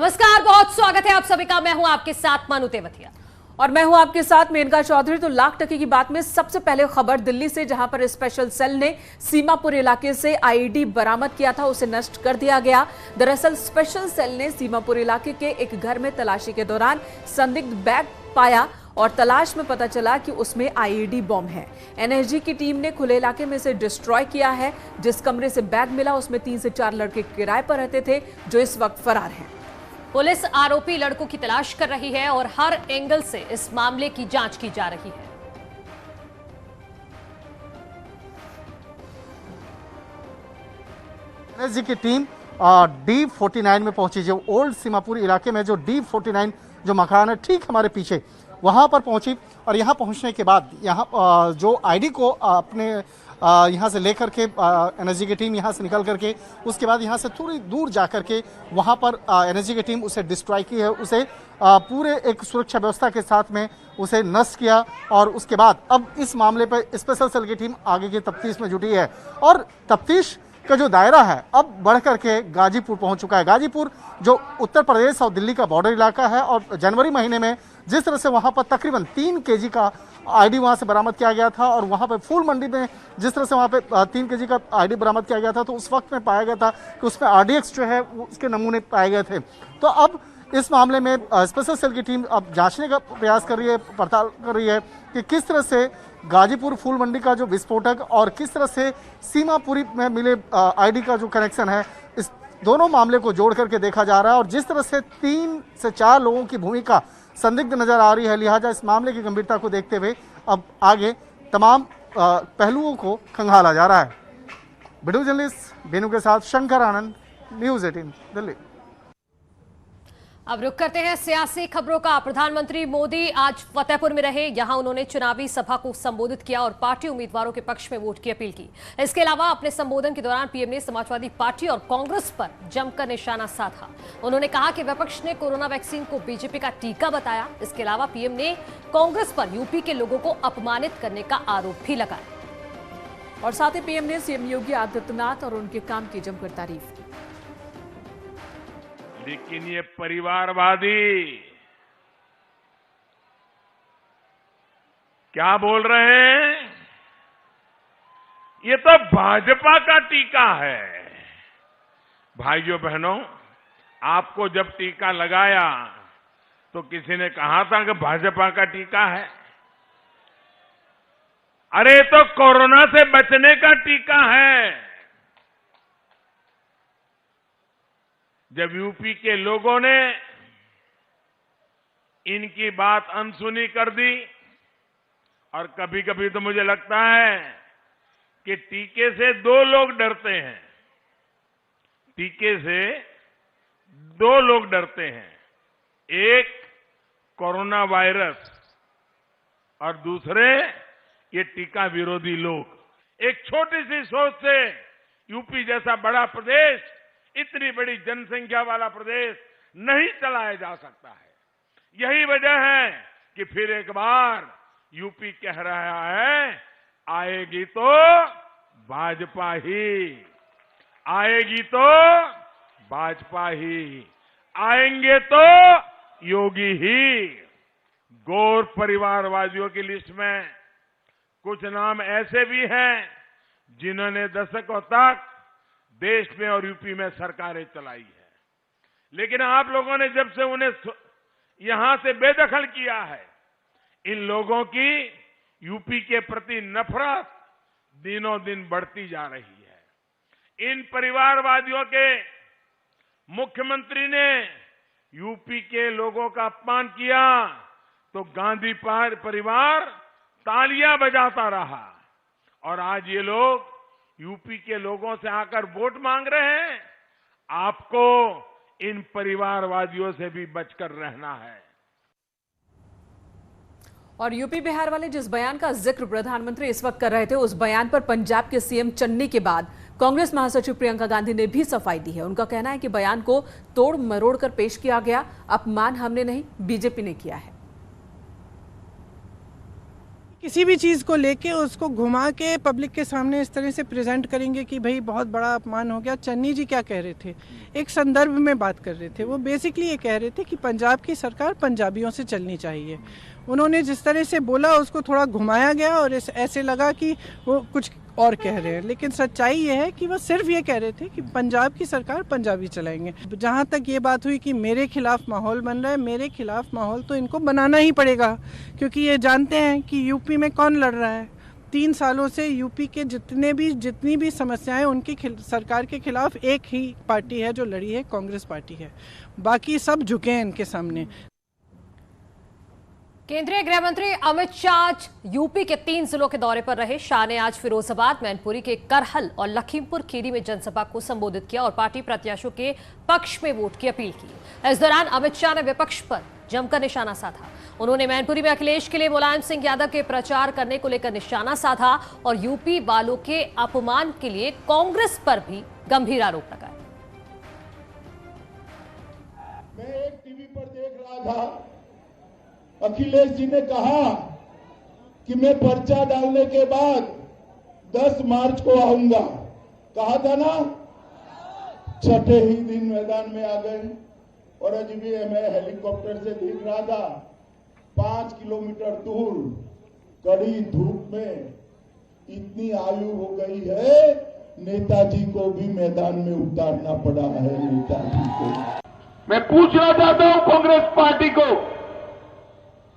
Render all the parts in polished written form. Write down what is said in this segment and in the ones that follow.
नमस्कार, बहुत स्वागत है आप सभी का। मैं हूं आपके साथ मानू तेवतिया और मैं हूं आपके साथ मेनका चौधरी। तो लाख टके की बात में सबसे पहले खबर दिल्ली से, जहां पर स्पेशल सेल ने सीमापुर इलाके से आईईडी बरामद किया था, उसे नष्ट कर दिया गया। दरअसल स्पेशल सेल ने सीमापुर इलाके के एक घर में तलाशी के दौरान संदिग्ध बैग पाया और तलाश में पता चला कि उसमें आईईडी बॉम्ब है। एनएसजी की टीम ने खुले इलाके में इसे डिस्ट्रॉय किया है। जिस कमरे से बैग मिला उसमें 3 से 4 लड़के किराए पर रहते थे, जो इस वक्त फरार हैं। पुलिस आरोपी लड़कों की तलाश कर रही है और हर एंगल से इस मामले की जांच की जा रही है। एनएसजी की टीम D49 में पहुंची, जो ओल्ड सीमापुर इलाके में जो D49 जो मकान है ठीक हमारे पीछे, वहां पर पहुंची। और यहां पहुंचने के बाद यहां जो आईडी को अपने यहाँ से लेकर के एनएसजी की टीम यहाँ से निकल करके उसके बाद यहाँ से थोड़ी दूर जा कर के वहाँ पर एनएसजी की टीम उसे डिस्ट्रॉय की है, उसे पूरे एक सुरक्षा व्यवस्था के साथ में उसे नष्ट किया। और उसके बाद अब इस मामले पर स्पेशल सेल की टीम आगे की तफ्तीश में जुटी है और तफ्तीश का जो दायरा है अब बढ़ करके गाजीपुर पहुंच चुका है। गाजीपुर जो उत्तर प्रदेश और दिल्ली का बॉर्डर इलाका है, और जनवरी महीने में जिस तरह से वहां पर तकरीबन 3 केजी का आईडी वहां से बरामद किया गया था, और वहां पे फूल मंडी में जिस तरह से वहां पे 3 केजी का आईडी बरामद किया गया था, तो उस वक्त में पाया गया था कि उसमें आरडीएक्स जो है उसके नमूने पाए गए थे। तो अब इस मामले में स्पेशल सेल की टीम अब जांचने का प्रयास कर रही है, पड़ताल कर रही है कि किस तरह से गाजीपुर फूल मंडी का जो विस्फोटक और किस तरह से सीमापुरी में मिले आईडी का जो कनेक्शन है, इस दोनों मामले को जोड़ करके देखा जा रहा है। और जिस तरह से 3 से 4 लोगों की भूमिका संदिग्ध नजर आ रही है, लिहाजा इस मामले की गंभीरता को देखते हुए अब आगे तमाम पहलुओं को खंगाला जा रहा है। वीडियो जर्नलिस्ट बेनू के साथ शंकर आनंद, न्यूज़ 18 दिल्ली। अब रुक करते हैं सियासी खबरों का। प्रधानमंत्री मोदी आज फतेहपुर में रहे। यहां उन्होंने चुनावी सभा को संबोधित किया और पार्टी उम्मीदवारों के पक्ष में वोट की अपील की। इसके अलावा अपने संबोधन के दौरान पीएम ने समाजवादी पार्टी और कांग्रेस पर जमकर निशाना साधा। उन्होंने कहा कि विपक्ष ने कोरोना वैक्सीन को बीजेपी का टीका बताया। इसके अलावा पीएम ने कांग्रेस पर यूपी के लोगों को अपमानित करने का आरोप भी लगाया। और साथ ही पीएम ने सीएम योगी आदित्यनाथ और उनके काम की जमकर तारीफ की। लेकिन ये परिवारवादी क्या बोल रहे हैं? ये तो भाजपा का टीका है। भाइयों बहनों, आपको जब टीका लगाया तो किसी ने कहा था कि भाजपा का टीका है? अरे तो कोरोना से बचने का टीका है। जब यूपी के लोगों ने इनकी बात अनसुनी कर दी, और कभी कभी तो मुझे लगता है कि टीके से 2 लोग डरते हैं। टीके से 2 लोग डरते हैं, एक कोरोना वायरस और दूसरे ये टीका विरोधी लोग। एक छोटी सी सोच से यूपी जैसा बड़ा प्रदेश, इतनी बड़ी जनसंख्या वाला प्रदेश नहीं चलाया जा सकता है। यही वजह है कि फिर एक बार यूपी कह रहा है, आएगी तो भाजपा ही, आएगी तो भाजपा ही, आएंगे तो योगी ही। गौर परिवारवादियों की लिस्ट में कुछ नाम ऐसे भी हैं जिन्होंने दशकों तक देश में और यूपी में सरकारें चलाई है, लेकिन आप लोगों ने जब से उन्हें यहां से बेदखल किया है, इन लोगों की यूपी के प्रति नफरत दिनों दिन बढ़ती जा रही है। इन परिवारवादियों के मुख्यमंत्री ने यूपी के लोगों का अपमान किया तो गांधी परिवार तालियां बजाता रहा, और आज ये लोग यूपी के लोगों से आकर वोट मांग रहे हैं। आपको इन परिवारवादियों से भी बचकर रहना है। और यूपी बिहार वाले जिस बयान का जिक्र प्रधानमंत्री इस वक्त कर रहे थे, उस बयान पर पंजाब के सीएम चन्नी के बाद कांग्रेस महासचिव प्रियंका गांधी ने भी सफाई दी है। उनका कहना है कि बयान को तोड़ मरोड़ कर पेश किया गया, अपमान हमने नहीं बीजेपी ने किया है। किसी भी चीज़ को लेके उसको घुमा के पब्लिक के सामने इस तरह से प्रेजेंट करेंगे कि भाई बहुत बड़ा अपमान हो गया। चन्नी जी क्या कह रहे थे, एक संदर्भ में बात कर रहे थे। वो बेसिकली ये कह रहे थे कि पंजाब की सरकार पंजाबियों से चलनी चाहिए। उन्होंने जिस तरह से बोला उसको थोड़ा घुमाया गया और ऐसे लगा कि वो कुछ और कह रहे हैं, लेकिन सच्चाई ये है कि वो सिर्फ ये कह रहे थे कि पंजाब की सरकार पंजाबी चलाएंगे। जहाँ तक ये बात हुई कि मेरे खिलाफ माहौल बन रहा है, मेरे खिलाफ माहौल तो इनको बनाना ही पड़ेगा, क्योंकि ये जानते हैं कि यूपी में कौन लड़ रहा है। 3 सालों से यूपी के जितनी भी समस्याएं उनकी सरकार के खिलाफ एक ही पार्टी है जो लड़ी है, कांग्रेस पार्टी है। बाकी सब झुके हैं इनके सामने। केंद्रीय गृह मंत्री अमित शाह आज यूपी के 3 जिलों के दौरे पर रहे। शाह ने आज फिरोजाबाद, मैनपुरी के करहल और लखीमपुर खीरी में जनसभा को संबोधित किया और पार्टी प्रत्याशियों के पक्ष में वोट की अपील की। इस दौरान अमित शाह ने विपक्ष पर जमकर निशाना साधा। उन्होंने मैनपुरी में अखिलेश के लिए मुलायम सिंह यादव के प्रचार करने को लेकर निशाना साधा और यूपी वालों के अपमान के लिए कांग्रेस पर भी गंभीर आरोप लगाए। मैं एक टीवी पर देख रहा था, अखिलेश जी ने कहा कि मैं पर्चा डालने के बाद 10 मार्च को आऊंगा। कहा था ना, छठे ही दिन मैदान में आ गए। और अभी भी मैं हेलीकॉप्टर से देख रहा था, 5 किलोमीटर दूर कड़ी धूप में इतनी आयु हो गई है, नेताजी को भी मैदान में उतारना पड़ा है। नेताजी को मैं पूछना चाहता हूं कांग्रेस पार्टी को,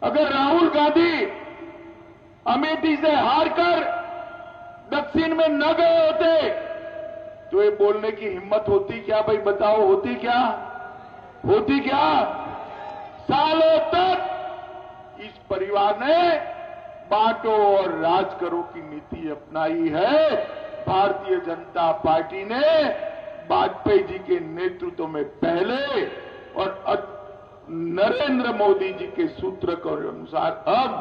अगर राहुल गांधी अमेठी से हारकर दक्षिण में न गए होते तो ये बोलने की हिम्मत होती क्या? भाई बताओ, होती क्या? होती क्या? सालों तक इस परिवार ने बांटो और राज करो की नीति अपनाई है। भारतीय जनता पार्टी ने वाजपेयी जी के नेतृत्व में पहले और नरेंद्र मोदी जी के सूत्र के अनुसार अब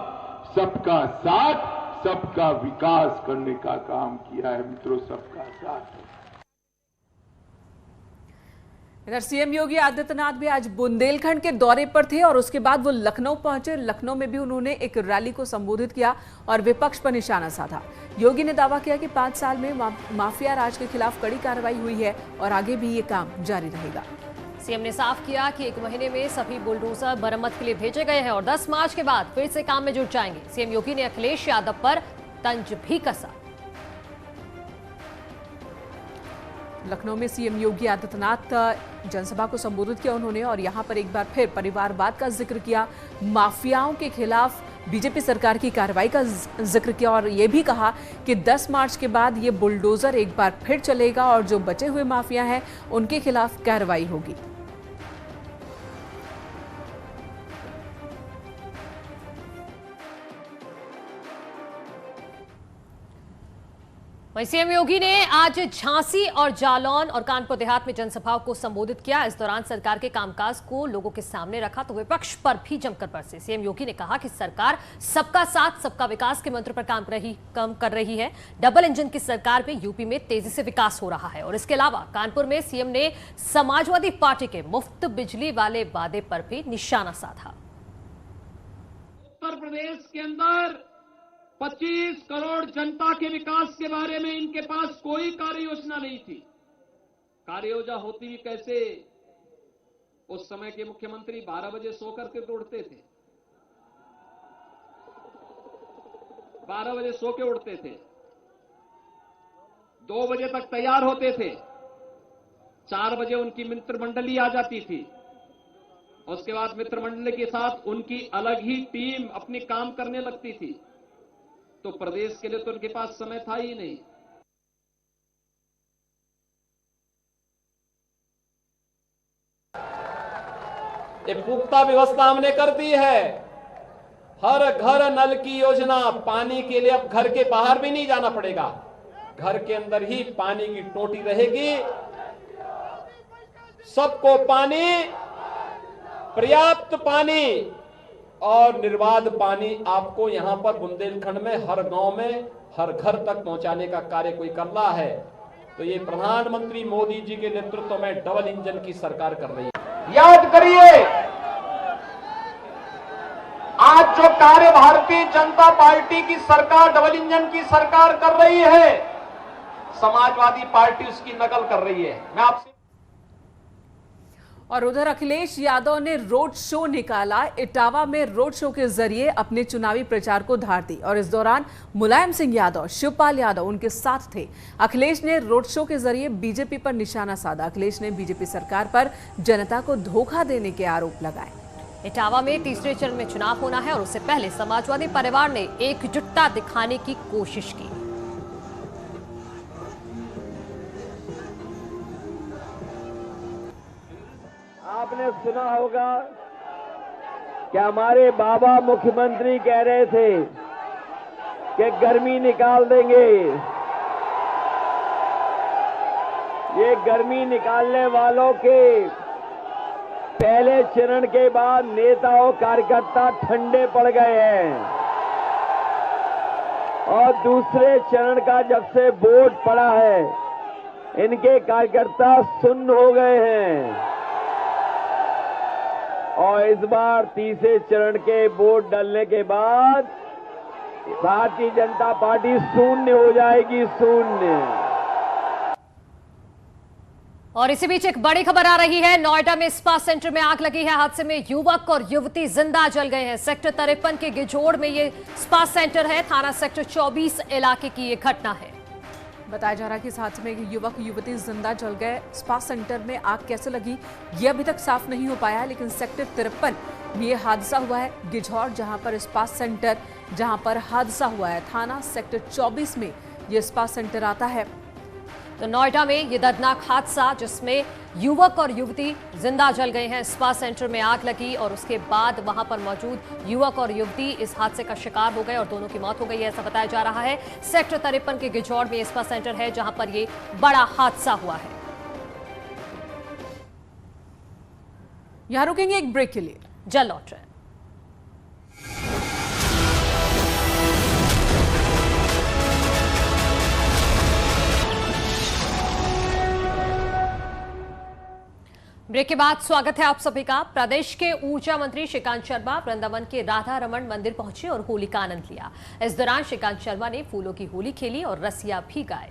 सबका साथ, सबका विकास करने का काम किया है। मित्रों, सबका साथ। इधर सीएम योगी आदित्यनाथ भी आज बुंदेलखंड के दौरे पर थे और उसके बाद वो लखनऊ पहुंचे। लखनऊ में भी उन्होंने एक रैली को संबोधित किया और विपक्ष पर निशाना साधा। योगी ने दावा किया कि 5 साल में माफिया राज के खिलाफ कड़ी कार्रवाई हुई है और आगे भी ये काम जारी रहेगा। सीएम ने साफ किया कि 1 महीने में सभी बुलडोजर मरम्मत के लिए भेजे गए हैं और 10 मार्च के बाद फिर से काम में जुट जाएंगे। सीएम योगी ने अखिलेश यादव पर तंज भी कसा। लखनऊ में सीएम योगी आदित्यनाथ जनसभा को संबोधित किया उन्होंने और यहां पर एक बार फिर परिवारवाद का जिक्र किया, माफियाओं के खिलाफ बीजेपी सरकार की कार्रवाई का जिक्र किया और ये भी कहा कि 10 मार्च के बाद ये बुलडोजर एक बार फिर चलेगा और जो बचे हुए माफिया हैं उनके खिलाफ कार्रवाई होगी। वहीं सीएम योगी ने आज झांसी और जालौन और कानपुर देहात में जनसभाओं को संबोधित किया। इस दौरान सरकार के कामकाज को लोगों के सामने रखा तो विपक्ष पर भी जमकर बरसे। सीएम योगी ने कहा कि सरकार सबका साथ सबका विकास के मंत्र पर काम कर रही है। डबल इंजन की सरकार में यूपी में तेजी से विकास हो रहा है और इसके अलावा कानपुर में सीएम ने समाजवादी पार्टी के मुफ्त बिजली वाले वादे पर भी निशाना साधा। उत्तर प्रदेश के अंदर 25 करोड़ जनता के विकास के बारे में इनके पास कोई कार्य योजना नहीं थी। कार्य योजना होती भी कैसे? उस समय के मुख्यमंत्री 12 बजे सो करके उठते थे, 12 बजे सो के उठते थे, 2 बजे तक तैयार होते थे, 4 बजे उनकी मित्र मंडली आ जाती थी। उसके बाद मित्र मंडली के साथ उनकी अलग ही टीम अपनी काम करने लगती थी। तो प्रदेश के लिए तो उनके पास समय था ही नहीं। एक पुख्ता व्यवस्था हमने कर दी है। हर घर नल की योजना, पानी के लिए अब घर के बाहर भी नहीं जाना पड़ेगा, घर के अंदर ही पानी की टोटी रहेगी। सबको पानी, पर्याप्त पानी और निर्बाध पानी आपको यहां पर बुंदेलखंड में हर गांव में हर घर तक पहुंचाने का कार्य कोई कर रहा है। तो ये प्रधानमंत्री मोदी जी के नेतृत्व में डबल इंजन की सरकार कर रही है। याद करिए, आज जो कार्य भारतीय जनता पार्टी की सरकार, डबल इंजन की सरकार कर रही है, समाजवादी पार्टी उसकी नकल कर रही है। मैं आपसे और उधर अखिलेश यादव ने रोड शो निकाला। इटावा में रोड शो के जरिए अपने चुनावी प्रचार को धार दी और इस दौरान मुलायम सिंह यादव, शिवपाल यादव उनके साथ थे। अखिलेश ने रोड शो के जरिए बीजेपी पर निशाना साधा। अखिलेश ने बीजेपी सरकार पर जनता को धोखा देने के आरोप लगाए। इटावा में तीसरे चरण में चुनाव होना है और उससे पहले समाजवादी परिवार ने एकजुटता दिखाने की कोशिश की। आपने सुना होगा कि हमारे बाबा मुख्यमंत्री कह रहे थे कि गर्मी निकाल देंगे। ये गर्मी निकालने वालों के पहले चरण के बाद नेताओं कार्यकर्ता ठंडे पड़ गए हैं और दूसरे चरण का जब से वोट पड़ा है, इनके कार्यकर्ता सुन्न हो गए हैं और इस बार तीसरे चरण के वोट डालने के बाद भारतीय जनता पार्टी शून्य हो जाएगी, शून्य। और इसी बीच एक बड़ी खबर आ रही है। नोएडा में स्पा सेंटर में आग लगी है। हादसे में युवक और युवती जिंदा जल गए हैं। सेक्टर 53 के गिजोड़ में ये स्पा सेंटर है। थाना सेक्टर 24 इलाके की ये घटना है। बताया जा रहा है कि इस हादसे में युवक युवती जिंदा जल गए। स्पा सेंटर में आग कैसे लगी ये अभी तक साफ नहीं हो पाया है, लेकिन सेक्टर 53 में ये हादसा हुआ है। गिझौर जहां पर स्पा सेंटर जहां पर हादसा हुआ है, थाना सेक्टर 24 में ये स्पा सेंटर आता है। तो नोएडा में ये दर्दनाक हादसा जिसमें युवक और युवती जिंदा जल गए हैं। स्पा सेंटर में आग लगी और उसके बाद वहां पर मौजूद युवक और युवती इस हादसे का शिकार हो गए और दोनों की मौत हो गई है, ऐसा बताया जा रहा है। सेक्टर 53 के गिजौड़ में स्पा सेंटर है जहां पर ये बड़ा हादसा हुआ है। यहां रुकेंगे एक ब्रेक के लिए, जल्द लौट रहे हैं। ब्रेक के बाद स्वागत है आप सभी का। प्रदेश के ऊर्जा मंत्री श्रीकांत शर्मा वृंदावन के राधा रमन मंदिर पहुंचे और होली का आनंद लिया। इस दौरान श्रीकांत शर्मा ने फूलों की होली खेली और रसिया भी गाए।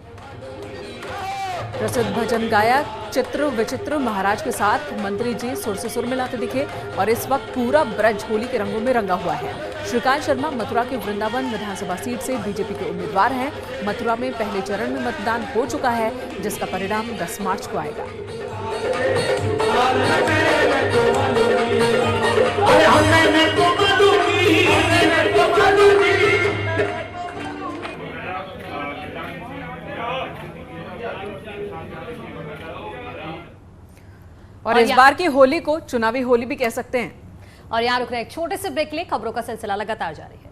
प्रसिद्ध भजन गायक चित्र विचित्र महाराज के साथ मंत्री जी सुर से सुर मिलाते दिखे और इस वक्त पूरा ब्रज होली के रंगों में रंगा हुआ है। श्रीकांत शर्मा मथुरा के वृंदावन विधानसभा सीट से बीजेपी के उम्मीदवार हैं। मथुरा में पहले चरण में मतदान हो चुका है, जिसका परिणाम 10 मार्च को आएगा। और इस बार की होली को चुनावी होली भी कह सकते हैं। और यहाँ रुक रहे एक छोटे से ब्रेक ले, खबरों का सिलसिला लगातार जारी है।